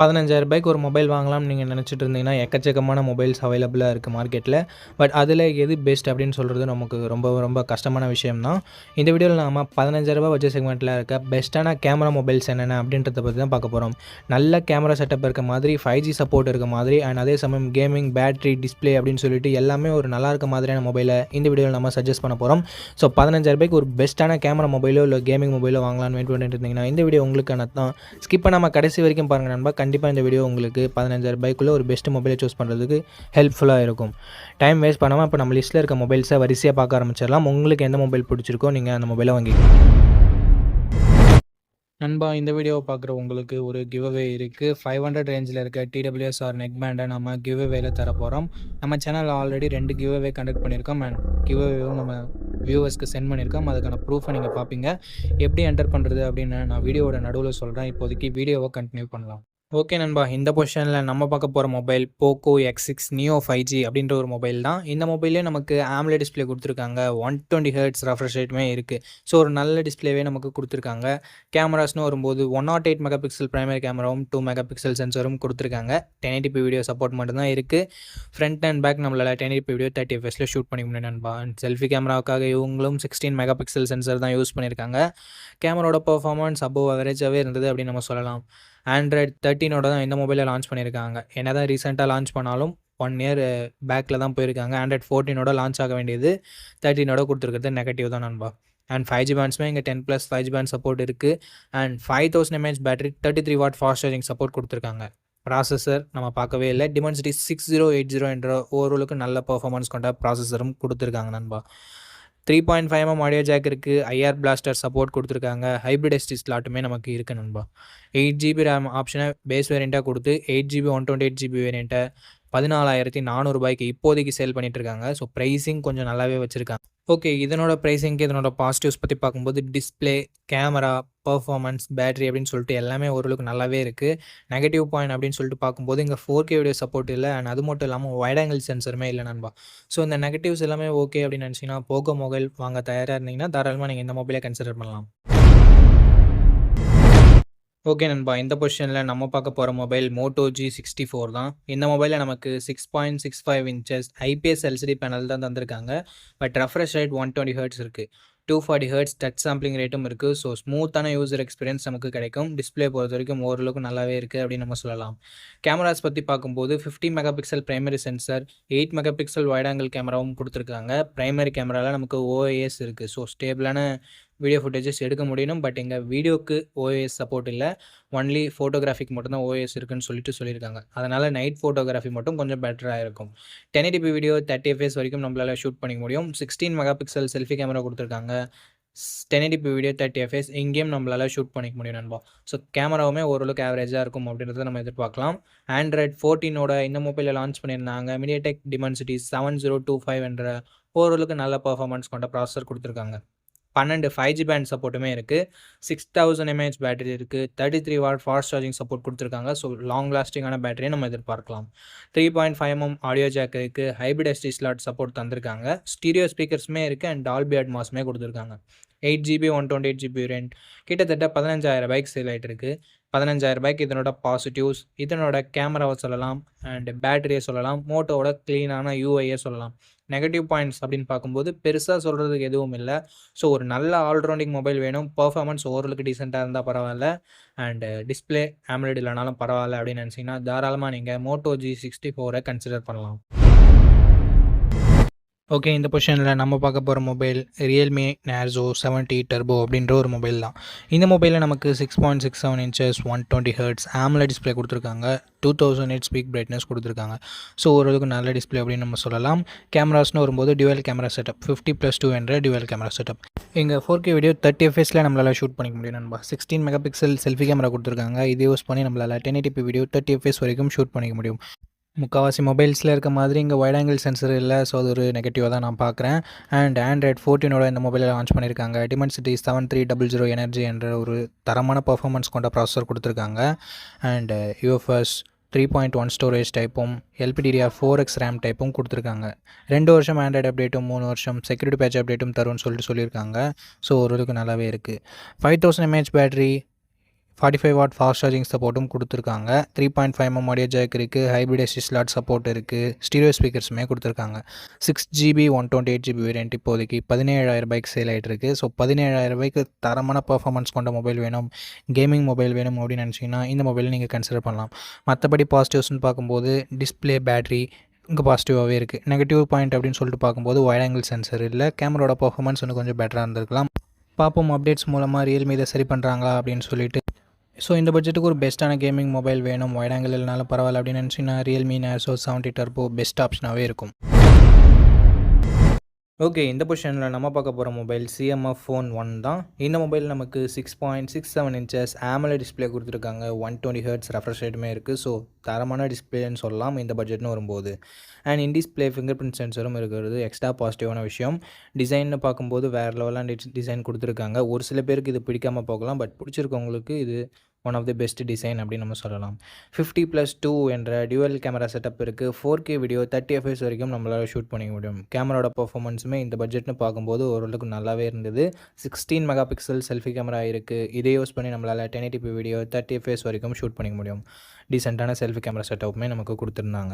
ரூ. 15,000 ஒரு மொபைல் வாங்கலாம்னு நீங்கள் நினச்சிட்டு இருந்தீங்கன்னா, எக்கச்சக்கமான மொபைல்ஸ் அவைலபிளாக இருக்குது மார்க்கெட்டில். பட் அதில் எது பெஸ்ட் அப்படின்னு சொல்கிறது நமக்கு ரொம்ப ரொம்ப கஷ்டமான விஷயம் தான். இந்த வீடியோவில் நாம் ரூ. 15,000 பட்ஜெட் செக்மெண்ட்டில் இருக்க பெஸ்ட்டான கேமரா மொபைல்ஸ் என்னென்ன அப்படின்றத பற்றி தான் பார்க்க போகிறோம். நல்ல கேமரா செட்டப் இருக்க மாதிரி, 5G சப்போர்ட் இருக்க மாதிரி, அண்ட் அதே சமயம் கேமிங், பேட்டரி, டிஸ்பிளே அப்படின்னு சொல்லிட்டு எல்லாமே ஒரு நல்லா இருக்க மாதிரியான மொபைலை இந்த வீடியோவில் நம்ம சஜஸ்ட் பண்ண போகிறோம். ஸோ ரூ. 15,000 ஒரு பெஸ்ட்டான கேமரா மொபைலோ இல்லை கேமிங் மொபைலோ வாங்கலாம்னு வெயிட் பண்ணிட்டு இருந்தீங்கன்னா, இந்த வீடியோ உங்களுக்கான தான். ஸ்கிப் பண்ணாமல் கடைசி வரைக்கும் பாருங்கள் நண்பா. கண்டிப்பாக இந்த வீடியோ உங்களுக்கு ரூ. 15,000 ஒரு பெஸ்ட் மொபைலை சூஸ் பண்ணுறதுக்கு ஹெல்ப்ஃபுல்லாக இருக்கும். டைம் வேஸ்ட் பண்ணாமல் இப்போ நம்ம லிஸ்ட்டில் இருக்க மொபைல்ஸை வரிசையாக பார்க்க ஆரம்பிச்சிடலாம். உங்களுக்கு எந்த மொபைல் பிடிச்சிருக்கோ நீங்கள் அந்த மொபைலை வாங்கிக்கலாம். நண்பா, இந்த வீடியோவை பார்க்குற உங்களுக்கு ஒரு கிவ் அவே இருக்குது. 500 ரேஞ்சில் இருக்க TWS ஆர் நெக் பேண்டை நம்ம கிவ் அவேல தர போகிறோம். நம்ம சேனலில் ஆல்ரெடி 2 கிவ் அவே கண்டக்ட் பண்ணியிருக்கோம். அண்ட் கிவ் அவேவும் நம்ம வியூவர்ஸ்க்கு சென்ட் பண்ணியிருக்கோம். அதுக்கான ப்ரூஃபை நீங்கள் பார்ப்பீங்க. எப்படி என்டர் பண்ணுறது அப்படின்னு நான் வீடியோவோட நடுவில் சொல்கிறேன். இப்போதைக்கு வீடியோவை கண்டினியூ பண்ணலாம். ஓகே நண்பா, இந்த பொசிஷனில் நம்ம பார்க்க போகிற mobile Poco X6 Neo 5G அப்படின்ற ஒரு மொபைல் தான். இந்த மொபைலே நமக்கு AMOLED டிஸ்பிளே கொடுத்துருக்காங்க. 120 Hz ரெஃப்ரெஷ் ரேட்டுமே இருக்குது. ஸோ ஒரு நல்ல டிஸ்பிளேவே நமக்கு கொடுத்துருக்காங்க. கேமராஸ்னு வரும்போது 108 மெகா பிக்சல் பிரைமரி கேமராவும் 2 மெகா பிக்சல் சென்சரும் கொடுத்துருக்காங்க. 1080p வீடியோ சப்போர்ட் மட்டும்தான் இருக்குது. ஃப்ரண்ட் அண்ட் பேக் நம்மளால் 1080p வீடியோ 30 fps ஷூட் பண்ணிக்க முடியும் நண்பா. செல்ஃபி கேமராவுக்காக இவங்களும் 16 மெகா பிக்சல் சென்சர் தான் யூஸ் பண்ணியிருக்காங்க. கேமராவோட பர்ஃபார்மன்ஸ் அபோவ் அவரேஜாகவே இருந்தது அப்படின்னு நம்ம சொல்லலாம். Android 13 தான் இந்த மொபைலை லான்ச் பண்ணியிருக்காங்க. என்ன தான் ரீசெண்டாக லான்ச் பண்ணாலும் 1 இயர் பேக்கில் தான் போயிருக்காங்க. Android 14 லான்ச் ஆக வேண்டியது 13 கொடுத்துருக்கிறது நெகட்டிவ் தான் நண்பா. அண்ட் 5G பேண்ட்ஸுமே இங்கே 10+ 5G பேண்ட் சப்போர்ட் இருக்குது. And 5000 mAh battery 33 watt fast charging support கொடுத்துருக்காங்க. ப்ராசஸர் நம்ம பார்க்கவே இல்லை. Dimensity 6080 என்ற ஓரளவுக்கு நல்ல பர்ஃபார்மன்ஸ் கொண்ட ப்ராசஸரும் கொடுத்துருக்காங்க நண்பா. 3.5mm ஆடியோ ஜாக் இருக்குது. IR பிளாஸ்டர் சப்போர்ட் கொடுத்துருக்காங்க. ஹைப்ரிட் SD ஸ்லாட்டுமே நமக்கு இருக்குது நண்பா. 8GB ரேம் ஆப்ஷனை பேஸ் வேரியண்ட்டாக கொடுத்து 8GB 128GB வேரியண்ட்டை 14,400 இப்போதைக்கு சேல் பண்ணிகிட்ருக்காங்க. ஸோ ப்ரைஸிங் கொஞ்சம் நல்லாவே வச்சுருக்காங்க. ஓகே, இதனோட ப்ரைஸிங்க்கு இதனோட பாசிட்டிவ்ஸ் பற்றி பார்க்கும்போது டிஸ்பிளே, கேமரா, பர்ஃபார்மன்ஸ், பேட்டரி அப்படின்னு சொல்லிட்டு எல்லாமே ஓரளவுக்கு நல்லாவே இருக்குது. நெகட்டிவ் பாயிண்ட் அப்படின்னு சொல்லிட்டு பார்க்கும்போது இங்கே 4K வீடியோ சப்போர்ட் இல்லை. அண்ட் அது மட்டும் இல்லாமல் வைட் ஆங்கிள் சென்சருமே இல்லை நண்பா. ஸோ இந்த நெகட்டிவ்ஸ் எல்லாமே ஓகே அப்படின்னு நினச்சிங்கன்னா போக்கோ மொபைல் வாங்க தயாராக இருந்தீங்கன்னா தாராளமாக நீங்கள் இந்த மொபைலை கன்சிடர் பண்ணலாம். ஓகே நண்பா, இந்த பொசிஷனில் நம்ம பார்க்க போகிற மொபைல் மோட்டோ G64 தான். இந்த மொபைலில் நமக்கு 6.65 inches IPS LCD பேனல் தான் தந்திருக்காங்க. பட் ரெஃப்ரெஷ் ரேட் 120 Hz இருக்குது. 240 Hz டச் சாம்பிளிங் ரேட்டும் இருக்குது. ஸோ ஸ்மூத்தான யூசர் எக்ஸ்பீரியன்ஸ் நமக்கு கிடைக்கும். டிஸ்பிளே பொறுத்த வரைக்கும் ஓரளவுக்கு நல்லாவே இருக்குது அப்படின்னு நம்ம சொல்லலாம். கேமராஸ் பற்றி பார்க்கும்போது 50 mega pixel primary sensor, 8 mega pixel wide angle கேமராவும் கொடுத்துருக்காங்க. பிரைமரி கேமராவில் நமக்கு OIS இருக்குது. ஸோ ஸ்டேபிளான வீடியோ ஃபுட்டேஜஸ் எடுக்க முடியும். பட் எங்கள் வீடியோக்கு OIS சப்போர்ட் இல்லை. ஒன்லி ஃபோட்டோகிராஃபிக்கு மட்டும்தான் OIS இருக்குன்னு சொல்லியிருக்காங்க. அதனால் நைட் ஃபோட்டோகிராஃபி மட்டும் கொஞ்சம் பெட்டராக இருக்கும். 1080p வீடியோ 30 fps வரைக்கும் நம்மளால் ஷூட் பண்ணிக்க முடியும். 16 மெகா பிக்சல் செல்ஃபி கேமரா கொடுத்துருக்காங்க. 1080p வீடியோ 30 fps இங்கேயும் நம்மளால் ஷூட் பண்ணிக்க முடியும் நண்பா. ஸோ கேமராவுமே ஓரளவுக்கு ஆவரேஜாக இருக்கும் அப்படின்றத நம்ம எதிர்பார்க்கலாம். Android 14 இந்த மொபைலில் லான்ச் பண்ணியிருந்தாங்க. MediaTek Dimensity 7025 என்ற ஓரளவுக்கு நல்ல பர்ஃபார்மன்ஸ் கொண்ட ப்ராசஸர் கொடுத்துருக்காங்க. 12 5G பேண்ட் சப்போர்ட்டுமே இருக்குது. 6000 mAh பேட்டரி இருக்குது. 33 வாட் ஃபாஸ்ட் சார்ஜிங் சப்போர்ட் கொடுத்துருக்காங்க. ஸோ லாங் லாஸ்டிங்கான பேட்டரியை நம்ம எதிர்பார்க்கலாம். 3.5mm ஆடியோ ஜாக் இருக்குது. ஹைப்ரிட் SD ஸ்லாட் சப்போர்ட் தந்திருக்காங்க. ஸ்டீரியோ ஸ்பீக்கர்ஸுமே இருக்குது. அண்ட் டால்பி அட்மாஸுமே கொடுத்துருக்காங்க. 8GB 128GB வேரியண்ட் கிட்டத்தட்ட 15,000 சேல் ஆகிட்டு இருக்குது. 15,000 இதனோட பாசிட்டிவ்ஸ், இதனோட கேமராவை சொல்லலாம். அண்ட் பேட்டரியை சொல்லலாம். மோட்டோவோட க்ளீனான UIயை சொல்லலாம். நெகட்டிவ் பாயிண்ட்ஸ் அப்படின்னு பார்க்கும்போது பெருசாக சொல்கிறதுக்கு எதுவும் இல்லை. ஸோ ஒரு நல்ல ஆல்ரவுண்டிங் மொபைல் வேணும். பர்ஃபார்மன்ஸ் ஓரளவுக்கு டீசெண்டாக இருந்தால் பரவாயில்ல. அண்டு டிஸ்பிளே AMOLED இல்லைனாலும் பரவாயில்ல அப்படின்னு நினச்சிங்கன்னா தாராளமாக நீங்கள் மோட்டோ G64 கன்சிடர் பண்ணலாம். ஓகே, இந்த பொசிஷனில் நம்ம பார்க்க போகிற மொபைல் Realme Narzo 70 Turbo அப்படின்ற ஒரு மொபைல் தான். இந்த மொபைலில் நமக்கு 6.67 inches 120 Hz AMOLED டிஸ்பிளே கொடுத்துருக்காங்க. 2000 nits பீக் பிரைட்னஸ் கொடுத்துருக்காங்க. ஸோ ஓரளவுக்கு நல்ல டிஸ்பிளே அப்படின்னு நம்ம சொல்லலாம். கேமராஸ்னு வரும்போது டியூவல் கேமரா செட்டப் 50+2 என்ற டியூவல் கேமரா செட்டப். இங்கே 4K வீடியோ 30 fps நம்மளால் ஷூட் பண்ணிக்க முடியும் நண்பா. 16 மெகா பிக்சல் செல்ஃபி கேமரா கொடுத்துருக்காங்க. இது யூஸ் பண்ணி நம்மளால் 1080p வீடியோ 30 fps வரைக்கும் ஷூட் பண்ணிக்க முடியும். முக்கால்வாசி மொபைல்ஸில் இருக்க மாதிரி இங்கே வைட் ஆங்கிள் சென்சர் இல்லை. ஸோ அது ஒரு நெகட்டிவாக தான் நான் பார்க்குறேன். அண்ட் Android 14 இந்த மொபைலை லான்ச் பண்ணியிருக்காங்க. Dimensity 7300 எனர்ஜி என்ற ஒரு தரமான பர்ஃபார்மன்ஸ் கொண்ட ப்ராசஸர் கொடுத்துருக்காங்க. அண்ட் UFS 3.1 ஸ்டோரேஜ் டைப்பும் LPDDR4X ரேம் டைப்பும் கொடுத்துருக்காங்க. 2 வருஷம் ஆண்ட்ராய்டு அப்டேட்டும் 3 வருஷம் செக்யூரிட்டி பேட்ச் அப்டேட்டும் தரும்னு சொல்லியிருக்காங்க. ஸோ ஓரளவுக்கு நல்லாவே இருக்குது. 5000 mAh battery 45 watt fast charging சப்போர்ட்டும் கொடுத்துருக்காங்க. 3.5 mm ஆடியோ ஜாக் இருக்குது. ஹைப்ரிட் எஸ்டி ஸ்லாட் சப்போர்ட் இருக்குது. ஸ்டீரியோ ஸ்பீக்கர்ஸுமே கொடுத்துருக்காங்க. 6GB 128GB வேரியன்ட் இப்போதைக்கு 17,000 சேல் ஆகிட்டு இருக்கு. ஸோ 17,000 தரமான பர்ஃபார்மன்ஸ் கொண்ட மொபைல் வேணும், கேமிங் மொபைல் வேணும் அப்படின்னு நினச்சிங்கன்னா இந்த மொபைலை நீங்கள் கன்சிடர் பண்ணலாம். மற்றபடி பாசிட்டிவ்ஸ்னு பார்க்கும்போது டிஸ்பிளே, பேட்டரி இங்கே பாசிட்டிவாகவே இருக்குது. நெகட்டிவ் பாயிண்ட் அப்படின்னு சொல்லிட்டு பார்க்கும்போது வைட் ஆங்கிள் சென்சர் இல்லை. கேமராவோட பர்ஃபார்மன்ஸ் இன்னும் கொஞ்சம் பெட்டராக இருந்திருக்கலாம். பார்ப்போம் அப்டேட்ஸ் மூலமாக ரியல்மி இதை சரி பண்ணுறாங்களா அப்படின்னு சொல்லிட்டு. ஸோ இந்த பட்ஜெட்டுக்கு ஒரு பெஸ்ட்டான கேமிங் மொபைல் வேணும், வைட் ஆங்கிள் இல்லைனாலும் பரவாயில்ல அப்படின்னு நினச்சிங்கன்னா ரியல்மி நேர்ஸோ 70 டர்போ பெஸ்ட் ஆப்ஷனாகவே இருக்கும். ஓகே, இந்த பொசிஷனில் நம்ம பார்க்க போகிற மொபைல் CMF Phone 1 தான். இந்த மொபைல் நமக்கு 6.67 இன்ச்சஸ் AMOLED டிஸ்பிளே கொடுத்துருக்காங்க. 120 Hz ரெஃப்ரெஷ் ரேட்டுமே இருக்குது. ஸோ தரமான டிஸ்பிளேன்னு சொல்லலாம் இந்த பட்ஜெட்னு வரும்போது. And in display finger print சென்சரும் இருக்கிறது எக்ஸ்ட்ரா பாசிட்டிவான விஷயம். டிசைன்னு பார்க்கும்போது வேறு லெவலான டிசைன் கொடுத்துருக்காங்க. ஒரு சில பேருக்கு இது பிடிக்காமல் போகலாம், பட் பிடிச்சிருக்கவங்களுக்கு இது one of the best design அப்படின்னு நம்ம சொல்லலாம். 50+2 என்ற டியூவல் கேமரா செட்டப் இருக்குது. 4K வீடியோ 30 fps வரைக்கும் நம்மளால் ஷூட் பண்ணிக்க முடியும். கேமராவோட பர்ஃபார்மன்ஸுமே இந்த பட்ஜெட்னு பார்க்கும்போது ஓரளவுக்கு நல்லாவே இருந்தது. 16 MP செல்ஃபி கேமரா இருக்குது. இதை யூஸ் பண்ணி நம்மளால் 1080p வீடியோ 30 fps வரைக்கும் ஷூட் பண்ணிக்க முடியும். டீசெண்டான செல்ஃபி கேமரா செட்டப்புமே நமக்கு கொடுத்துருந்தாங்க.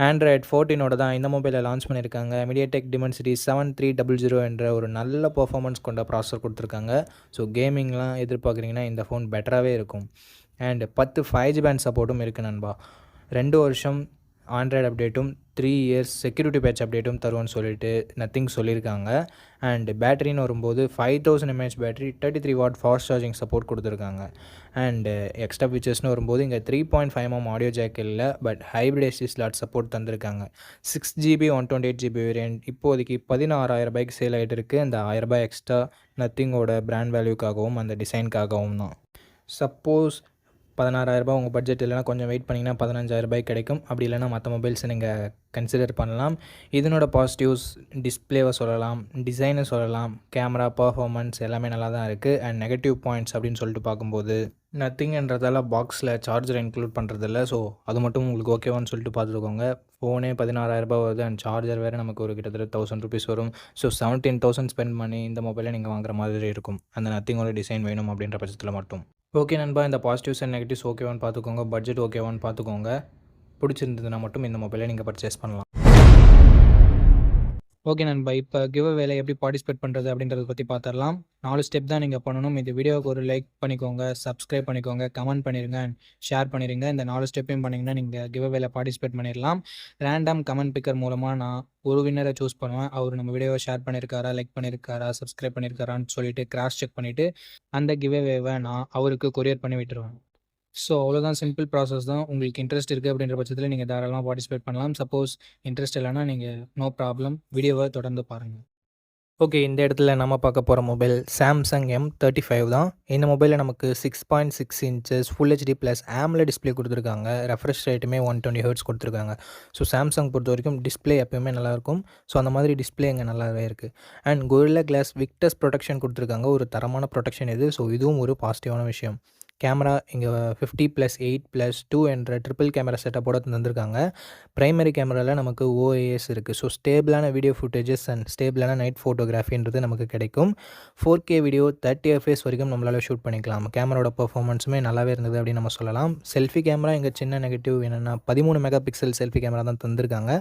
ஆண்ட்ராய்ட் 14 தான் இந்த மொபைலை லான்ச் பண்ணியிருக்காங்க. MediaTek Dimensity 7300 என்ற ஒரு நல்ல பர்ஃபார்மன்ஸ் கொண்ட ப்ராசஸர் கொடுத்துருக்காங்க. ஸோ கேமிங்லாம் எதிர்பார்க்குறீங்கன்னா இந்த ஃபோன் பெட்டராகவே இருக்கும். அண்ட் 10 5G பேண்ட் சப்போர்ட்டும் இருக்குது நண்பா. 2 வருஷம் ஆண்ட்ராய்டு அப்டேட்டும் 3 இயர்ஸ் செக்யூரிட்டி பேட்ச் அப்டேட்டும் தருவோன்னு சொல்லிட்டு நத்திங் சொல்லியிருக்காங்க. அண்ட் பேட்டரின்னு வரும்போது 5000 mAh battery, 33 watt fast charging support கொடுத்துருக்காங்க. அண்டு எக்ஸ்ட்ரா ஃபீச்சர்ஸ்னு வரும்போது இங்கே 3.5 mm ஆடியோ ஜாக் இல்லை, but hybrid ST slot support தந்திருக்காங்க. 6GB 128GB வேரியன்ட் இப்போதைக்கு 16,000 சேல் ஆகிட்டு இருக்குது. அந்த 1000 எக்ஸ்ட்ரா நத்திங்கோட பிராண்ட் வேல்யூக்காகவும் அந்த டிசைனுக்காகவும் தான். சப்போஸ் 16,000 உங்கள் பட்ஜெட் இல்லைனா கொஞ்சம் வெயிட் பண்ணிங்கன்னா 15,000 கிடைக்கும். அப்படி இல்லைனா மற்ற மொபைல்ஸை நீங்கள் கன்சிடர் பண்ணலாம். இதனோட பாசிட்டிவ்ஸ் டிஸ்பிளேவை சொல்லலாம், டிசைனை சொல்லலாம், கேமரா பர்ஃபார்மன்ஸ் எல்லாமே நல்லா தான் இருக்குது. அண்ட் நெகட்டிவ் பாயிண்ட்ஸ் அப்படின்னு சொல்லிட்டு பார்க்கும்போது நத்திங்ன்றதால பாக்ஸில் சார்ஜர் இன்க்ளூட் பண்ணுறதில்ல. ஸோ அது மட்டும் உங்களுக்கு ஓகேவான்னு சொல்லிட்டு பார்த்துக்கோங்க. ஃபோனே 16,000 வருது அண்ட் சார்ஜர் வேறு நமக்கு ஒரு கிட்டத்தட்ட 1000 rupees வரும். ஸோ 17,000 ஸ்பெண்ட் பண்ணி இந்த மொபைலை நீங்கள் வாங்குற மாதிரி இருக்கும். அந்த நத்திங்கோட டிசைன் வேணும் அப்படின்ற பட்சத்தில் மட்டும். ஓகே நண்பா, இந்த பாசிட்டிவ்ஸ் அண்ட் நெகட்டிவ்ஸ் ஓகேவான்னு பார்த்துக்கோங்க, பட்ஜெட் ஓகேவான்னு பார்த்துக்கோங்க. பிடிச்சிருந்ததுன்னா மட்டும் இந்த மொபைலை நீங்கள் பர்ச்சேஸ் பண்ணலாம். ஓகே நண்பா, இப்போ கிவ் அவேல எப்படி பார்ட்டிசிபேட் பண்ணுறது அப்படின்றத பற்றி பார்த்துடலாம். 4 ஸ்டெப் தான் நீங்கள் பண்ணணும். இந்த வீடியோவுக்கு ஒரு லைக் பண்ணிக்கோங்க, சப்ஸ்கிரைப் பண்ணிக்கோங்க, கமெண்ட் பண்ணிடுங்க, ஷேர் பண்ணிடுங்க. இந்த 4 ஸ்டெப்பையும் பண்ணிங்கன்னா நீங்கள் கிவ் அவேல பார்ட்டிசிபேட் பண்ணிடலாம். ரேண்டம் கமெண்ட் பிக்கர் மூலமாக நான் ஒரு வின்னரை சூஸ் பண்ணுவேன். அவர் நம்ம வீடியோவை ஷேர் பண்ணியிருக்காரா, லைக் பண்ணியிருக்காரா, சப்ஸ்கிரைப் பண்ணியிருக்காரான்னு சொல்லிட்டு கிராஸ் செக் பண்ணிவிட்டு அந்த கிவ் அவேவை நான் அவருக்கு கொரியர் பண்ணி விட்டுருவேன். ஸோ அவ்வளோதான், சிம்பிள் ப்ராசஸ் தான். உங்களுக்கு இன்ட்ரெஸ்ட் இருக்குது அப்படின்ற பட்சத்தில் நீங்கள் தாராளமாக பார்ட்டிசிபேட் பண்ணலாம். சப்போஸ் இன்ட்ரெஸ்ட் இல்லைனா நீங்கள் நோ ப்ராப்ளம், வீடியோவை தொடர்ந்து பாருங்கள். ஓகே, இந்த இடத்துல நம்ம பார்க்க போகிற மொபைல் சாம்சங் M35 தான். இந்த மொபைலில் நமக்கு 6.6 inches full HD plus AMOLED display கொடுத்துருக்காங்க. ரெஃப்ரெஷ் ரேட்டுமே 120 Hz கொடுத்துருக்காங்க. ஸோ சாம்சங் பொறுத்த வரைக்கும் டிஸ்பிளே எப்போயுமே நல்லாயிருக்கும். ஸோ அந்த மாதிரி டிஸ்பிளே இங்கே நல்லாவே இருக்குது. And Gorilla Glass Victus protection கொடுத்துருக்காங்க. ஒரு தரமான ப்ரொடெக்ஷன் இது. ஸோ இதுவும் ஒரு பாசிட்டிவான விஷயம். கேமரா இங்கே 50+8+2 என்ற ட்ரிபிள் கேமரா செட்டப்போட தந்திருக்காங்க. ப்ரைமரி கேமராவில் நமக்கு OIS இருக்குது. ஸோ ஸ்டேபிளான வீடியோ ஃபுட்டேஜஸ் அண்ட் ஸ்டேபிளான நைட் ஃபோட்டோகிராஃபின்றது நமக்கு கிடைக்கும். 4K வீடியோ 30 fps வரைக்கும் நம்மளால் ஷூட் பண்ணிக்கலாம். கேமராவோட பர்ஃபார்மன்ஸுமே நல்லாவே இருந்தது அப்படின்னு நம்ம சொல்லலாம். செல்ஃபி கேமரா இங்கே சின்ன நெகட்டிவ் என்னென்னா 13 MP செல்ஃபி கேமரா தான் தந்திருக்காங்க.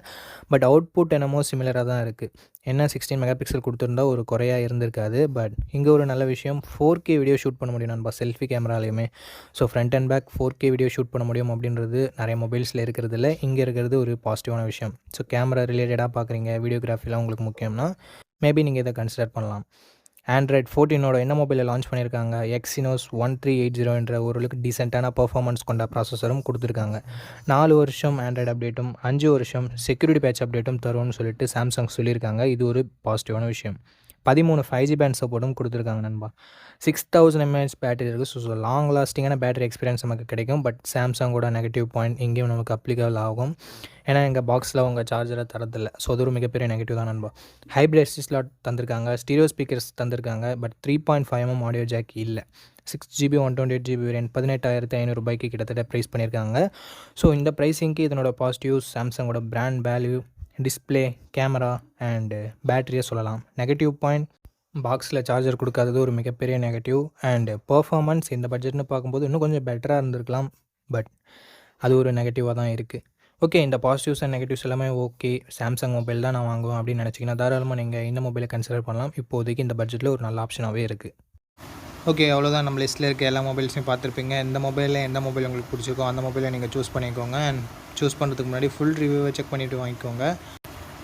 பட் அவுட்புட் என்னமோ சிமிலராக தான் இருக்குது. என்ன 16 MP கொடுத்துருந்தா ஒரு குறையாக இருந்திருக்காது. பட் இங்கே ஒரு நல்ல விஷயம், 4K வீடியோ ஷூட் பண்ண முடியும் நண்பா செல்ஃபி கேமராலையுமே. So front and back 4K video shoot பண்ண முடியும் அப்படின்றது நிறைய மொபைல்ஸில் இருக்கிறது இல்லை. இங்கே இருக்கிறது ஒரு பாசிட்டிவான விஷயம். ஸோ கேமரா ரிலேட்டடாக பார்க்குறீங்க, வீடியோகிராஃபிலாம் உங்களுக்கு முக்கியம்னா மேபி நீங்கள் இதை கன்சிடர் பண்ணலாம். ஆண்ட்ராய்ட் 14 என்ன மொபைலில் லான்ச் பண்ணியிருக்காங்க. Exynos 1380 என்ற ஓரளவுக்கு டீசெண்டான பர்ஃபார்மன்ஸ் கொண்ட ப்ராசஸரும் கொடுத்துருக்காங்க. 4 வருஷம் ஆண்ட்ராய்டு அப்டேட்டும் 5 வருஷம் செக்யூரிட்டி பேட்ச் அப்டேட்டும் தரும்னு சொல்லிட்டு சாம்சங் சொல்லியிருக்காங்க. இது ஒரு பாசிட்டிவான விஷயம். 13 5G பேண்ட் சப்போர்ட்டும் கொடுத்துருக்காங்க நண்பா. 6000 mAh பேட்டரி இருக்குது. ஸோ லாங் லாஸ்டிங்கான பேட்டரி எக்ஸ்பீரியன்ஸ் நமக்கு கிடைக்கும். பட் சாம்சங்கோட நெகட்டிவ் பாயிண்ட் இங்கேயும் நமக்கு அப்ளிகபிள் ஆகும். ஏன்னா எங்கள் பாக்ஸில் உங்கள் சார்ஜரை தரதில்லை. ஸோ அது ஒரு மிகப்பெரிய நெகட்டிவ் தான் நண்பா. ஹைப்ரிட் எஸ்டி ஸ்லாட் தந்திருக்காங்க, ஸ்டீரியோ ஸ்பீக்கர்ஸ் தந்திருக்காங்க. பட் 3.5 mm ஆடியோ ஜாக் இல்லை. 6GB 128GB வேரியன்ட் 18,500 கிட்டத்தட்ட ப்ரைஸ் பண்ணியிருக்காங்க. ஸோ இந்த ப்ரைஸிங்க்கு இதனோட பாசிட்டிவ்ஸ் சாம்சங்கோட brand value, display, camera and பேட்டரியை சொல்லலாம். நெகட்டிவ் பாயிண்ட் பாக்ஸில் சார்ஜர் கொடுக்காதது ஒரு மிகப்பெரிய நெகட்டிவ். அண்ட் பெர்ஃபார்மன்ஸ் இந்த பட்ஜெட்னு பார்க்கும்போது இன்னும் கொஞ்சம் பெட்டராக இருந்திருக்கலாம். பட் அது ஒரு நெகட்டிவாக தான் இருக்குது. ஓகே, இந்த பாசிட்டிவ்ஸ் அண்ட் நெகட்டிவ்ஸ் எல்லாமே ஓகே. சாம்சங் மொபைல் தான் நான் வாங்குவேன் அப்படின்னு நினச்சிங்கன்னா தாராளமாக நீங்கள் இந்த மொபைலை கன்சிடர் பண்ணலாம். இப்போதைக்கு இந்த பட்ஜெட்டில் ஒரு நல்ல ஆப்ஷனாகவே இருக்குது. ஓகே, அவ்வளோதான். நம்ம லிஸ்ட்டில் இருக்க எல்லா மொபைல்ஸையும் பார்த்துருப்பீங்க. இந்த மொபைலில் எந்த மொபைல் உங்களுக்கு பிடிச்சிருக்கோ அந்த மொபைலை நீங்கள் சூஸ் பண்ணிக்கோங்க. அண்ட் சூஸ் பண்ணுறதுக்கு முன்னாடி ஃபுல் ரிவ்யூவை செக் பண்ணிவிட்டு வாங்கிக்கோங்க.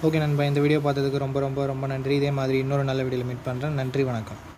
ஓகே நண்பா, இந்த வீடியோ பார்த்ததுக்கு ரொம்ப ரொம்ப ரொம்ப நன்றி. இதே மாதிரி இன்னொரு நல்ல வீடியோவில் மீட் பண்ணுறேன். நன்றி, வணக்கம்.